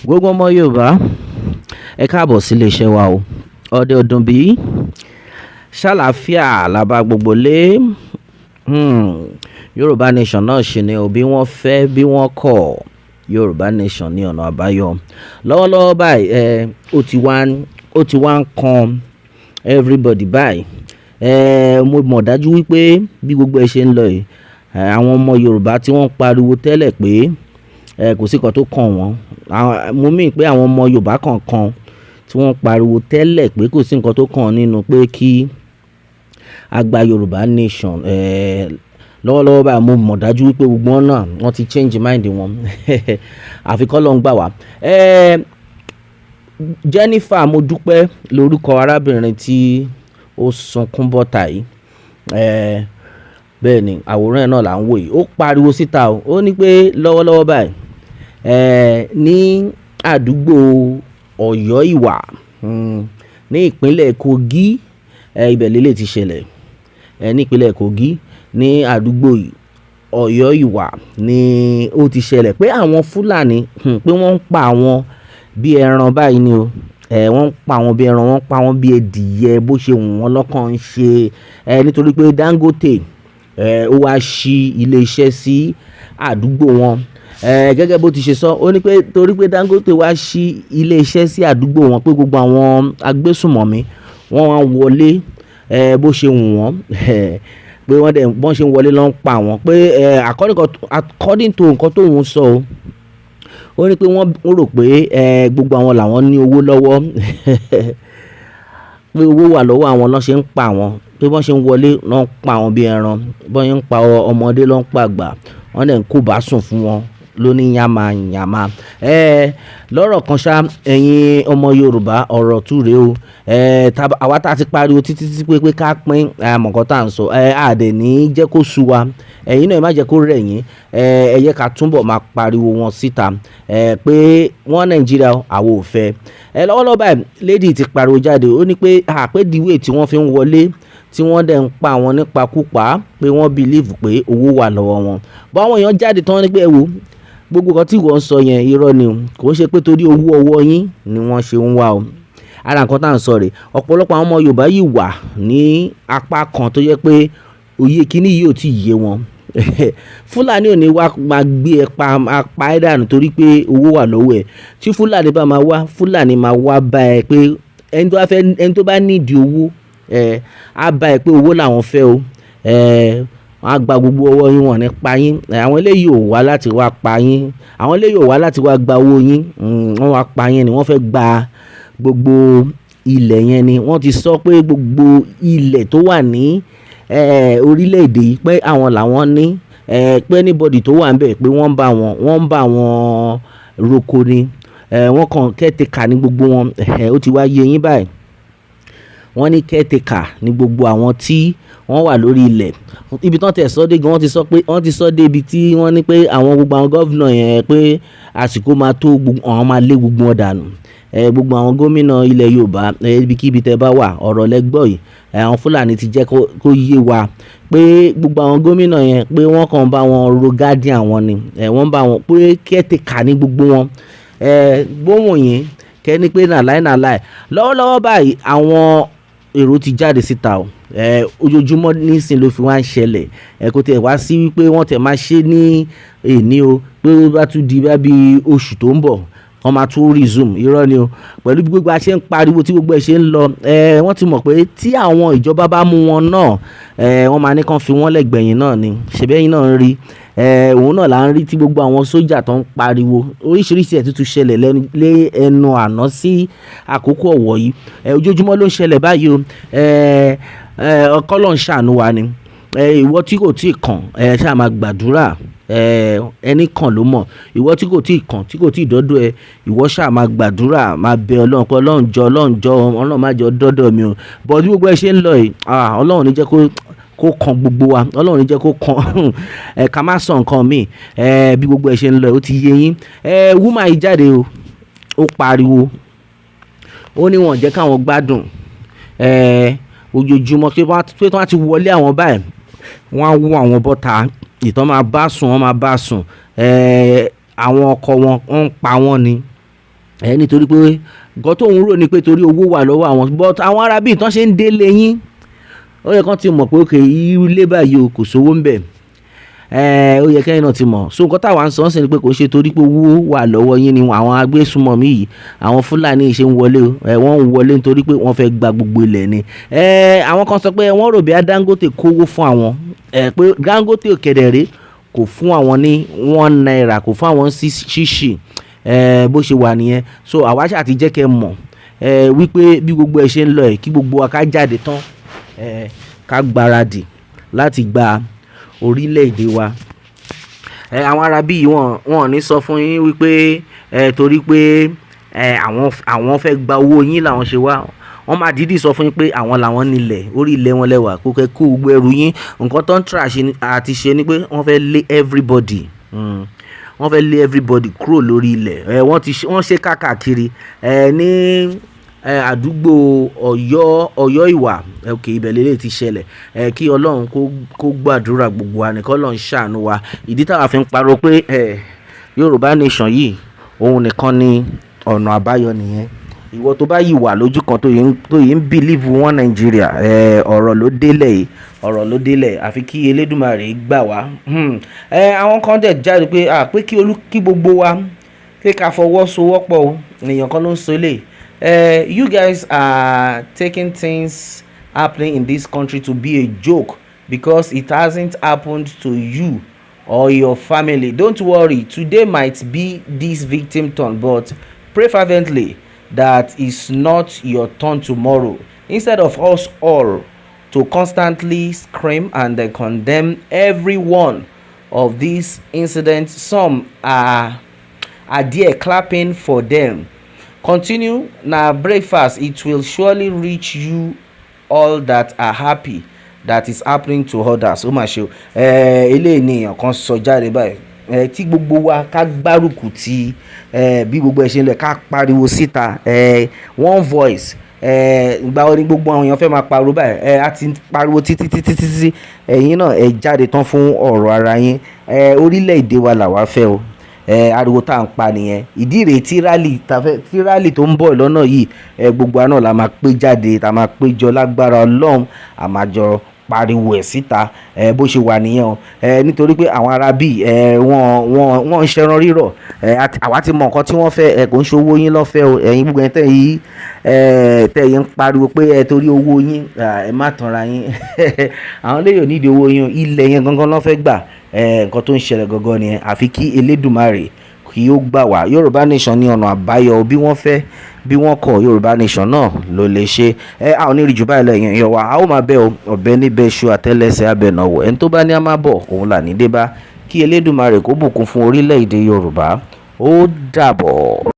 Gbogbo ọmọ Yorùbá ẹ káàbọ̀ sí iléeṣẹ́ wa o. Ọdẹ ọdún bí ṣàlàáfíà làbá gbogbo lé. Yorùbá nation náà ṣì ni o, bí wọ́n fẹ́ bí wọ́n kọ̀ Yorùbá nation ní ọ̀nà àbáyọ. Lọ́wọ́lọ́wọ́ báyìí ó ti wá ń kan everybody báyìí. Mo mọ̀ dájú wípé bí gbogbo ẹ ṣe ń lọ yìí, àwọn ọmọ Yorùbá tí wọ́n ń pariwo tẹ́lẹ̀ pé kò sí kan tó kàn wọ́n, mo mìn pé àwọn ọmọ Yorùbá kọ̀ọ̀kan tí wọ́n ń pariwo tẹ́lẹ̀ pé kò sí nǹkan tó kàn nínú pé kí a gba Yorùbá nation, lọ́wọ́lọ́wọ́ báyìí mo mọ̀ dájú wípé gbogbo wọn náà wọ́n ti change mind wọn. Àfi kọ́ ló ń gbà wá. Jennifer Modupe lórúkọ arábìnrin tí ó sunkún bọ́tà yìí. Bẹ́ẹ̀ ni àwòrán ẹ̀ náà là ń wò yìí. Ó pariwo síta o, ó ní pé lọ́wọ́lọ́wọ́ báyìí ní àdúgbò Ọ̀yọ́ Ìwà ní ìpínlẹ̀ Kogi, ibẹ̀ lélẹ̀ ti ṣẹlẹ̀, ní ìpínlẹ̀ Kogi ní àdúgbò Ọ̀yọ́ Ìwà ni ó ti ṣẹlẹ̀ pé àwọn Fúlàní pé wọ́n ń pa àwọn bí ẹran báyìí ni o. Wọ́n ń pa àwọn bí ẹran, wọ́n ń pa àwọn bí ẹdìyẹ bó ṣe wù wọ́n lọ́kàn ń ṣe, nítorí pé Dangote ó wá ṣí ilé iṣẹ́ sí àdúgbò wọn. Gẹ́gẹ́ bó ti ṣe sọ, ó ní pé torí pé Dangote wá ṣí ilé iṣẹ́ sí àdúgbò wọn pé gbogbo àwọn agbésùmọ̀mí wọ́n wá wọlé bó ṣe wù wọ́n, pé wọ́n ṣe ń wọlé ló ń pa wọ́n, pé according to nǹkan tó ń sọ o, ó ní pé wọ́n rò pé gbogbo àwọn làwọn ní owó lọ́wọ́ pé owó wà lọ́wọ́ àwọn ló ṣe ń pa wọ́n, pé wọ́n ṣe ń wọlé ló ń pa wọ́n bí ẹran, bọ́n ṣe ń pa ọmọdé ló ń pa àgbà, wọ́n dẹ̀ ń kó bá sùn fún wọn lóní yàmàyàmà. Lọ́rọ̀ kan ṣá, ẹ̀yin ọmọ Yorùbá ọ̀rọ̀ tún rèé o. Àwa tá a ti pariwo títí pé ká pín àmọ̀kọ́ tá à ń sọ, àdẹ̀ ní jẹ́ kó sú wa, ẹ̀yin náà ẹ má jẹ́ kó rẹ̀ yín, ẹ yẹ ká túbọ̀ máa pariwo wọn síta pé wọ́n Nàìjíríà àwa ò fẹ́. Lọ́wọ́lọ́wọ́ báyìí lady ti pariwo jáde, ó ní pé àpèdíwé tí wọ́n fi ń wọlé tí wọ́n dẹ̀ ń pa àwọn nípakúpa pé wọ́n believe pé owó wà lọ́wọ́ wọn. Bọ́ àwọn èèyàn jáde tán ní pé ẹ wo gbogbo kan tí wọ́n sọ yẹn irọ́ ni o, kò ń ṣe pé torí owó ọwọ́ yín ni wọ́n ṣe ń wá o. Ara nǹkan tá à ń sọ rèé, ọ̀pọ̀lọpọ̀ àwọn ọmọ Yorùbá yìí wà ní apá kan tó yẹ pé òye kíní yìí ò tí ì yé wọn. Fúlàní ò ní wá máa gbé apá ẹ̀ dànù torí pé owó wà lọ́wọ́ ẹ̀. Tí Fúlàní bá máa wá, Fúlàní máa wá bá ẹ pé ẹni tó bá nídìí owó á bá ẹ pé owó làwọn fẹ́ o. Wọ́n á gba gbogbo ọwọ́ yín, wọ́n ní pa yín. Àwọn eléyìí ò wá láti wá pa yín, àwọn eléyìí ò wá láti wá gba owó yín, wọ́n wá pa yín ni, wọ́n fẹ́ gba gbogbo ilẹ̀ yẹn ni. Wọ́n ti sọ pé gbogbo ilẹ̀ tó wà ní orílẹ̀-èdè yìí pé àwọn làwọn ní, pé anybody tó wà ń bẹ̀ pé wọ́n ń bá wọn roko ni, wọ́n kàn caretaker ní gbogbo wọn. Ó ti wá yé yín báyìí, wọ́n ní caretaker ní gbogbo àwọn tí wọ́n wà lórí ilẹ̀. Ibi tí wọ́n tẹ̀ sọ́ dé gan, wọ́n ti sọ́ dé ibi tí wọ́n ní pé àwọn gbogbo àwọn gọ́vnà yẹn pé àsìkò máa tó àwọn máa lé gbogbo wọn dànù. Gbogbo àwọn gómìnà ilẹ̀ Yorùbá ibikíbi tẹ́ bá wà, ọ̀rọ̀ lẹ́gbọ́ yìí, àwọn Fúlàní ti jẹ́ kó yé wa pé gbogbo àwọn gómìnà yẹn pé wọ́n kàn bá wọn ro guardian wọn ni, wọ́n bá wọn pé caretaker ní gbogbo wọn. Gbóhùn yín kẹ́ni pé nàláì. Lọ́wọ́lọ́wọ́ báyìí àwọn èrò ti jáde síta o. Ojoojúmọ́ nísìn ló fi wá ń ṣẹlẹ̀, kò tẹ̀ wá sí wípé wọ́n tẹ̀ máa ṣe ní èní o, pé bá tún di bí oṣù tó ń bọ̀ wọ́n máa tún resume. Irọ́ ni o, pẹ̀lú bí gbogbo a ṣe ń pariwo tí gbogbo ẹ̀ ṣe ń lọ, wọ́n ti mọ̀ pé tí àwọn ìjọba bá mú wọn náà, wọ́n máa ní kàn fi wọ́n lẹ́gbẹ̀yìn náà ni. Ṣèbẹ́yìn náà ń rí, òun náà là ń rí tí gbogbo àwọn sójà tó ń pariwo oríṣiríṣi ẹ̀ tuntun ṣẹlẹ̀ lé ẹnu àná sí àkókò ọ̀wọ̀ yìí. Ojoojúmọ́ ló ń ṣẹlẹ̀ báyìí o. Ọkọ́ ló ń ṣàánú wa ni. Ìwọ tí kò tí ì kàn, ṣáà máa gbàdúrà, ẹni kan ló mọ̀. Ìwọ tí kò tí ì kàn, tí kò tí ì dọ́dọ̀ ẹ, ìwọ ṣáà máa gbàdúrà, máa bẹ Ọlọ́run pé Ọlọ́run jọ Ọlọ́run má jẹ́ ó dọ́dọ̀ mi o. Bọ̀ bí gbogbo ẹ ṣe ń lọ yìí, Ọlọ́run ní jẹ́ kó kan gbogbo wa, Ọlọ́run ní jẹ́ kó kan ká má sọ nǹkan míì. Bí gbogbo ẹ ṣe ń lọ ó ti yé yín. Woman yìí jáde o, ó pariwo, ó ní wọn jẹ́ káwọn gbádùn. Ojoojúmọ́ pé wọ́n ti wọlé àwọn báyìí, wọ́n á wọ́ àwọn bọ́ta, wọ́n máa bá sùn, àwọn ọkọ wọn ń pa wọ́n ni. nítorí pé nǹkan tóun rò ní pé torí owó wà lọ́wọ́ àwọn, but àwọn Arabirin tán ṣe ń délé yín ó yẹ kán ti mọ̀ pé òkè ilé báyìí o kò sówó ń bẹ̀. Ó yẹ kẹ́yìn náà ti mọ̀. So nǹkan táwa ń sọ ọ́ sì ni pé kò ń ṣe torí pé owó wà lọ́wọ́ yín ni àwọn agbésùnmọ̀mí yìí, àwọn Fúlàní yìí ṣe ń wọlé o. Wọ́n ń wọlé nítorí pé wọ́n fẹ́ gba gbogbo ilẹ̀ ni. Àwọn kan sọ pé wọ́n rò bí Dangote kówó fún àwọn, pé Dangote òkèdèrè kò fún àwọn ní £1, kò fún àwọn ṣíṣì, bó ṣe wà nìyẹn. So àwa ṣáà ti jẹ́ kẹ́ mọ̀ wípé bí gbogbo ẹ̀ ṣe ń lọ ẹ̀ kí gbogbo wa ká jáde tán, ká gbáradì láti gba orílẹ̀-èdè wa. Àwọn Arábí yìí wọ́n ní sọ fún yín wípé torí pé àwọn fẹ́ gba owó yín làwọn ṣe wá. Wọ́n máa dídì sọ fún yín pé àwọn làwọn nílẹ̀, orí ilẹ̀ wọn lẹ́wà, kó kẹ́ kó gbogbo ẹrù yín. Nǹkan tó ń try àti ṣe ni pé wọ́n fẹ́ lé everybody, wọ́n fẹ́ lé everybody kúrò lórí ilẹ̀. Wọ́n ṣe káàkiri ní àdúgbò Ọ̀yọ́ ìwà, òkè ibẹ̀ lélẹ̀ ti ṣẹlẹ̀. Kí Ọlọ́run kó gbàdúrà gbogbo wa ní, kí Ọlọ́run ṣàánú wa. Ìdí táwa fi ń pariwo pé Yorùbá nation yìí òun nìkan ni ọ̀nà àbáyọ nìyẹn. Ìwọ tó bá yìí wà lójú kan tó yìí ń believe wọn Nàìjíríà, ọ̀rọ̀ ló délẹ̀ àfi kí Elédùmarè gbà wá. Àwọn kan dẹ̀ jáde pé kí gbogbo wa pé ká fọwọ́sowọ́pọ̀ o. Èèyàn kan ló ń sọ eléyìí. You guys are taking things happening in this country to be a joke because it hasn't happened to you or your family. Don't worry, today might be this victim turn, but pray fervently that it's not your turn tomorrow. Instead of us all to constantly scream and condemn every one of these incidents, some are there clapping for them. Continue na breakfast, it will surely reach you all that are happy that is happening to others. Ó mà ṣe o. Eléyìí ni èèyàn kan sọ jáde báyìí. Tí gbogbo wa ká gbárùkù ti bí gbogbo ẹ̀ ṣe ń lọ, ká pariwo síta, one voice. Ìgbà wo ni gbogbo àwọn èèyàn fẹ́ máa pariwo báyìí? A ti pariwo títí ẹ̀yin náà ẹ jáde tán fún ọ̀rọ̀ ara yín. Orílẹ̀-èdè wa làwa fẹ́ o. Ariwo tá à ń pa nìyẹn. Ìdí rèé tí rálì tó ń bọ̀ lọ́nà yìí, gbogbo àná la máa pé jáde, tá máa péjọ lágbára Ọlọ́run, a máa jọ pariwo ẹ̀ síta, bó ṣe wà nìyẹn o. Nítorí pé àwọn Arábí wọ́n ń ṣẹran rírọ̀. Àwa ti mọ nǹkan tí wọ́n fẹ́, kò ń ṣe owó yín lọ́fẹ́ o. Ẹ̀yin gbogbo ẹ̀ tẹ̀yìn ń pariwo pé torí owó yín, ẹ má tanra yín. Àwọn lè yóò nídìí owó yín, ilẹ̀ yẹn gangan ló fẹ́ gbà. Nǹkan tó ń ṣẹlẹ̀ gangan nìyẹn. Àfi kí Elédùmarè kí ó gbà wá. Yorùbá nation ní ọ̀nà àbáyọ, bí wọ́n fẹ́ bí wọ́n kọ̀, Yorùbá nation náà ló lè ṣe. A ò ní rí jù báyìí lọ èèyàn wa. A ó máa bẹ̀ o, ọ̀bẹ níbẹ̀ ṣu àtẹ́lẹsẹ̀ abẹnáwó. Ẹni tó bá ní a máa bọ̀ òun là ní dé bá. Kí Elédùmarè kó bùkún fún orílẹ̀-èdè Yorùbá. Ó dàbọ̀.